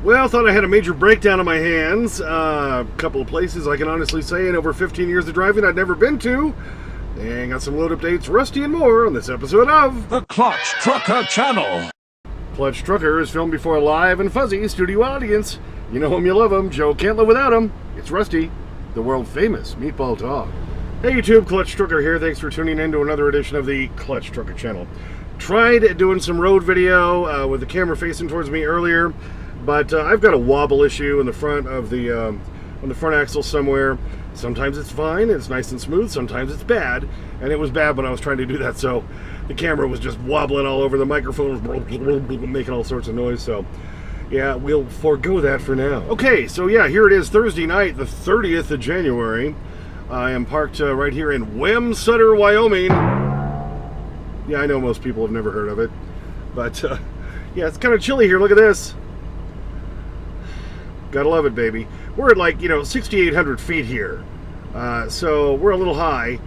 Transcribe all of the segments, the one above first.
Well, thought I had a major breakdown on my hands. A couple of places I can honestly say in over 15 years of driving I'd never been to. And got some load updates, Rusty and more on this episode of the Clutch Trucker Channel. Clutch Trucker is filmed before a live and fuzzy studio audience. You know him, you love him. Joe can't live without him. It's Rusty, the world famous meatball dog. Hey YouTube, Clutch Trucker here. Thanks for tuning in to another edition of the Clutch Trucker Channel. Tried doing some road video with the camera facing towards me earlier. But I've got a wobble issue in the front of the on the front axle somewhere. Sometimes it's fine, it's nice and smooth. Sometimes it's bad, and it was bad when I was trying to do that. So the camera was just wobbling all over. The microphone was making all sorts of noise. So yeah, we'll forego that for now. Okay, so yeah, here it is, Thursday night, the 30th of January. I am parked right here in Wamsutter, Wyoming. Yeah, I know most people have never heard of it, but yeah, it's kind of chilly here. Look at this. Gotta love it, baby. We're at like, 6,800 feet here. So we're a little high.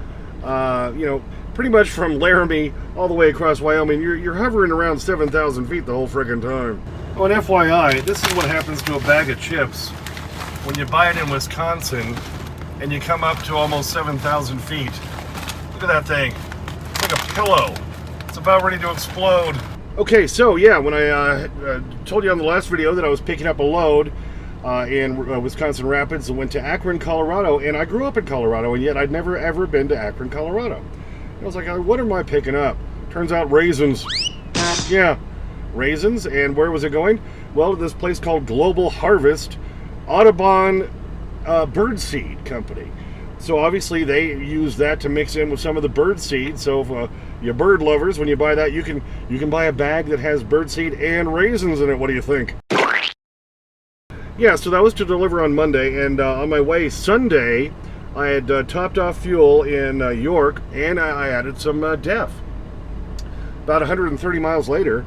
Pretty much from Laramie all the way across Wyoming, you're hovering around 7,000 feet the whole friggin' time. Oh, and FYI, this is what happens to a bag of chips when you buy it in Wisconsin and you come up to almost 7,000 feet. Look at that thing. It's like a pillow. It's about ready to explode. Okay, so yeah, when I told you on the last video that I was picking up a load in Wisconsin Rapids and went to Akron, Colorado, and I grew up in Colorado, and yet I'd never ever been to Akron, Colorado. And I was like, what am I picking up? Turns out raisins. Yeah, raisins. And where was it going? Well, to this place called Global Harvest Audubon Birdseed Company. So obviously they use that to mix in with some of the bird seed. So if you're bird lovers, when you buy that, you can buy a bag that has bird seed and raisins in it. What do you think? Yeah, so that was to deliver on Monday, and on my way Sunday, I had topped off fuel in York, and I added some DEF. About 130 miles later,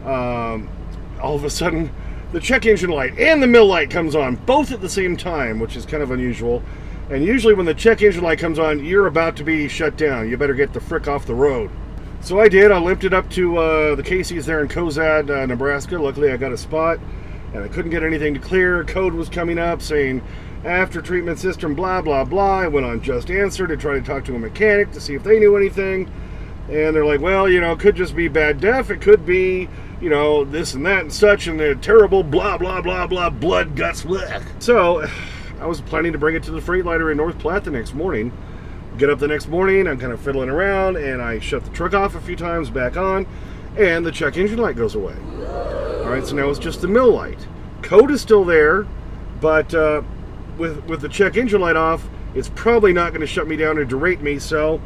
all of a sudden, the check engine light and the mill light comes on, both at the same time, which is kind of unusual. And usually when the check engine light comes on, you're about to be shut down. You better get the frick off the road. So I did. I limped it up to the Casey's there in Cozad, Nebraska. Luckily, I got a spot. And I couldn't get anything to clear. Code was coming up saying, after treatment system, blah, blah, blah. I went on Just Answer to try to talk to a mechanic to see if they knew anything. And they're like, well, it could just be bad DEF. It could be, this and that and such, and the terrible blah, blah, blah, blah, blood, guts, bleh. So I was planning to bring it to the Freightliner in North Platte the next morning. Get up the next morning, I'm kind of fiddling around, and I shut the truck off a few times, back on, and the check engine light goes away. Alright, so now it's just the mill light. Code is still there, but with the check engine light off, it's probably not going to shut me down or derate me, so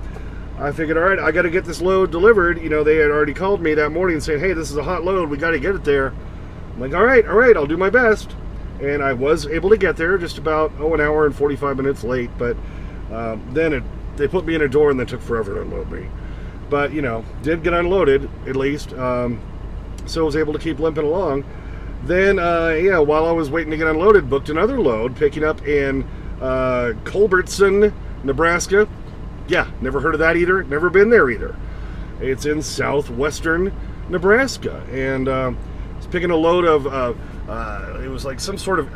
I figured, alright, I got to get this load delivered. They had already called me that morning saying, hey, this is a hot load, we got to get it there. I'm like, alright, I'll do my best. And I was able to get there just about, an hour and 45 minutes late, but then they put me in a door and then took forever to unload me. But, did get unloaded, at least. So I was able to keep limping along. Then, while I was waiting to get unloaded, booked another load, picking up in Culbertson, Nebraska. Yeah, never heard of that either. Never been there either. It's in southwestern Nebraska. And it's picking a load of, it was like some sort of,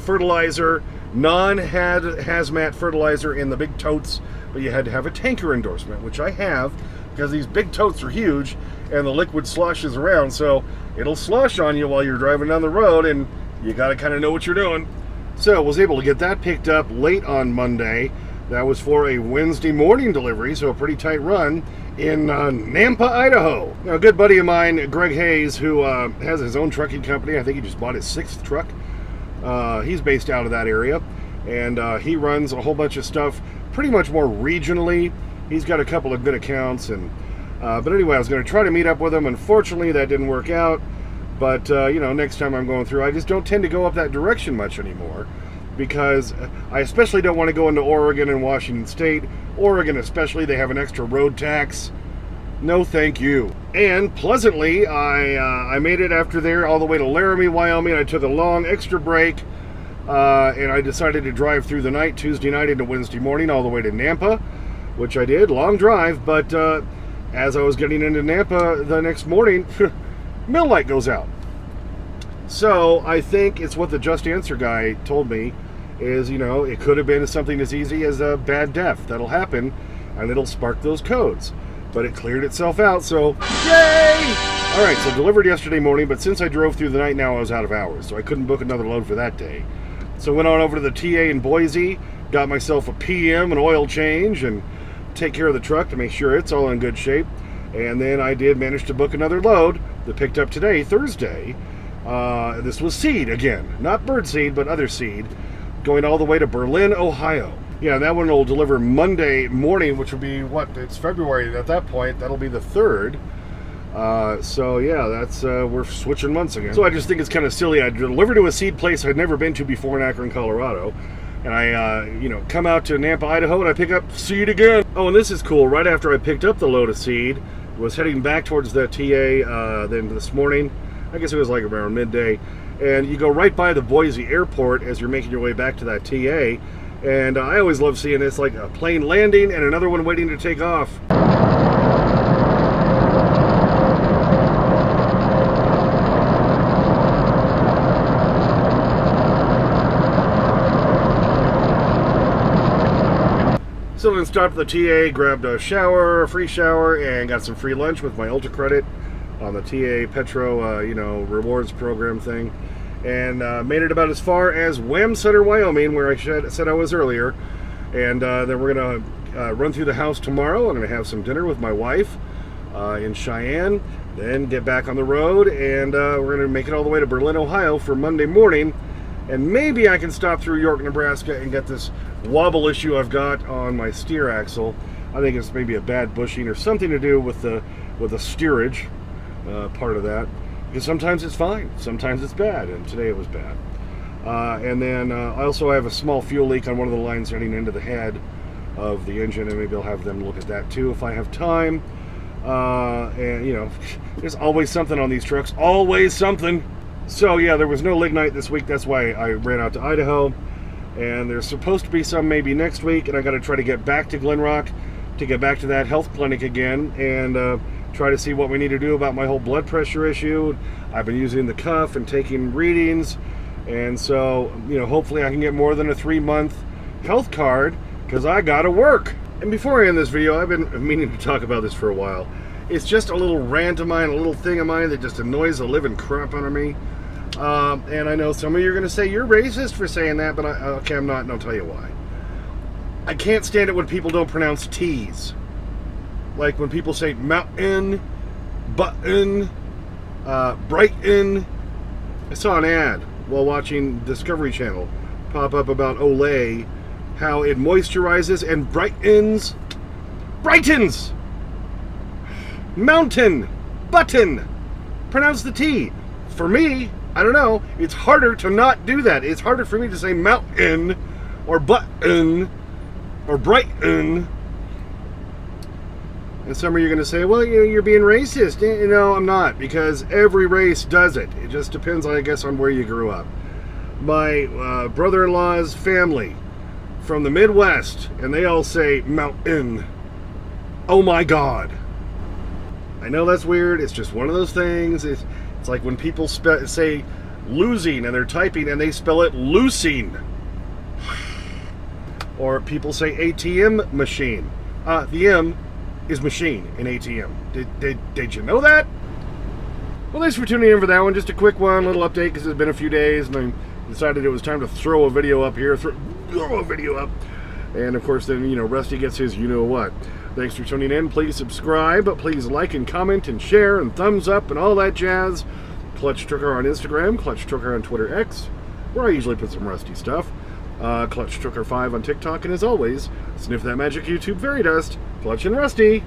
fertilizer, non-hazmat fertilizer in the big totes. But you had to have a tanker endorsement, which I have, because these big totes are huge and the liquid sloshes around, so it'll slosh on you while you're driving down the road, and you got to kind of know what you're doing. So I was able to get that picked up late on Monday. That was for a Wednesday morning delivery, so a pretty tight run in Nampa, Idaho. Now, a good buddy of mine, Greg Hayes, who has his own trucking company. I think he just bought his 6th truck. He's based out of that area, and he runs a whole bunch of stuff pretty much more regionally. He's got a couple of good accounts, and but anyway, I was going to try to meet up with him. Unfortunately, that didn't work out. But next time I'm going through, I just don't tend to go up that direction much anymore, because I especially don't want to go into Oregon and Washington State. Oregon especially, they have an extra road tax. No, thank you. And pleasantly, I made it after there all the way to Laramie, Wyoming. I took a long extra break, and I decided to drive through the night, Tuesday night into Wednesday morning, all the way to Nampa, which I did. Long drive, but as I was getting into Nampa the next morning, mill light goes out. So I think it's what the Just Answer guy told me is, it could have been something as easy as a bad def. That'll happen, and it'll spark those codes. But it cleared itself out, so yay! All right, so delivered yesterday morning, but since I drove through the night now, I was out of hours, so I couldn't book another load for that day. So went on over to the TA in Boise, got myself a PM, an oil change, and take care of the truck to make sure it's all in good shape. And then I did manage to book another load that picked up today, Thursday. This was seed again, not bird seed, but other seed, going all the way to Berlin, Ohio. Yeah, that one will deliver Monday morning, which will be it's February at that point. That'll be the 3rd. So yeah, that's we're switching months again. So I just think it's kind of silly. I deliver to a seed place I'd never been to before in Akron, Colorado, and I come out to Nampa, Idaho, and I pick up seed again. Oh, and this is cool. Right after I picked up the load of seed, was heading back towards the TA. Then this morning, I guess it was like around midday, and you go right by the Boise airport as you're making your way back to that TA. And I always love seeing this, like a plane landing and another one waiting to take off. So then stopped at the TA, grabbed a shower, a free shower, and got some free lunch with my Ultra credit on the TA Petro, rewards program thing. And made it about as far as Wham Center, Wyoming, where I said I was earlier. And then we're going to run through the house tomorrow. I'm going to have some dinner with my wife in Cheyenne, then get back on the road, and we're going to make it all the way to Berlin, Ohio for Monday morning. And maybe I can stop through York, Nebraska and get this wobble issue I've got on my steer axle. I think it's maybe a bad bushing or something to do with the steerage part of that. Because sometimes it's fine, sometimes it's bad, and today it was bad. And then I also have a small fuel leak on one of the lines running into the head of the engine, and maybe I'll have them look at that too if I have time. And there's always something on these trucks, always something. So yeah, there was no lignite this week, that's why I ran out to Idaho. And there's supposed to be some maybe next week, and I got to try to get back to Glen Rock to get back to that health clinic again, and try to see what we need to do about my whole blood pressure issue. I've been using the cuff and taking readings, and so hopefully I can get more than a 3-month health card, because I gotta work. And before I end this video, I've been meaning to talk about this for a while. It's just a little rant of mine, a little thing of mine that just annoys the living crap out of me. And I know some of you are going to say you're racist for saying that, but okay, I'm not, and I'll tell you why. I can't stand it when people don't pronounce T's. Like when people say mountain, button, Brighton. I saw an ad while watching Discovery Channel pop up about Olay, how it moisturizes and brightens. Mountain, button. Pronounce the T. For me, I don't know, it's harder to not do that. It's harder for me to say mountain or button or Brighton. And some of you are going to say, well, you're being racist. No, I'm not, because every race does it. It just depends, I guess, on where you grew up. My brother-in-law's family from the Midwest, and they all say mountain. Oh my God. I know that's weird. It's just one of those things. It's like when people say losing and they're typing and they spell it loosing. Or people say ATM machine. The M is machine in ATM. Did you know that? Well, thanks for tuning in for that one. Just a quick one, little update, because it's been a few days, and I decided it was time to throw a video up here. Throw a video up. And of course, then, Rusty gets his you-know-what. Thanks for tuning in. Please subscribe. Please like and comment and share and thumbs up and all that jazz. Clutch Trucker on Instagram. Clutch Trucker on Twitter X, where I usually put some Rusty stuff. Clutch Trucker 5 on TikTok. And as always, sniff that magic YouTube fairy dust. Clutch and Rusty.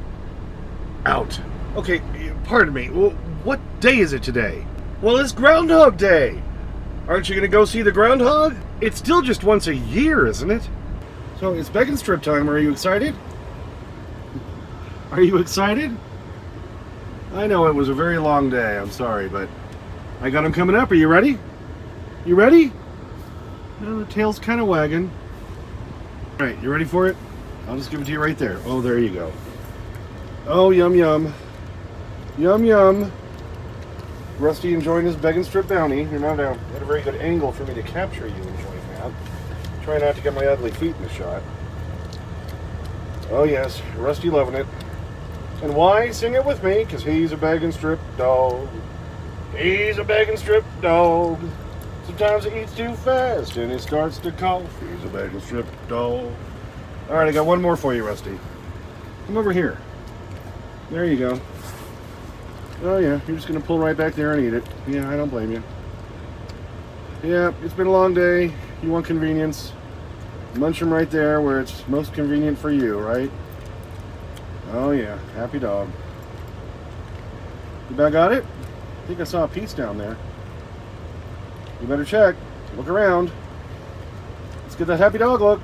Out. Okay, pardon me. Well, what day is it today? Well, it's Groundhog Day. Aren't you going to go see the Groundhog? It's still just once a year, isn't it? So it's Begging Strip time. Are you excited? Are you excited? I know it was a very long day. I'm sorry, but I got him coming up. Are you ready? You ready? Well, the tail's kind of wagging. All right, you ready for it? I'll just give it to you right there. Oh, there you go. Oh, yum, yum. Yum, yum. Rusty enjoying his bag and strip bounty. You're not at a very good angle for me to capture you enjoying that. Try not to get my ugly feet in the shot. Oh yes, Rusty loving it. And why? Sing it with me, because he's a bag and strip dog. He's a bag and strip dog. Sometimes he eats too fast and he starts to cough. He's a bag and strip dog. Alright, I got one more for you, Rusty. Come over here. There you go. Oh yeah, you're just going to pull right back there and eat it. Yeah, I don't blame you. Yeah, it's been a long day. You want convenience. Munch them right there where it's most convenient for you, right? Oh yeah, happy dog. You about got it? I think I saw a piece down there. You better check. Look around. Let's get that happy dog look.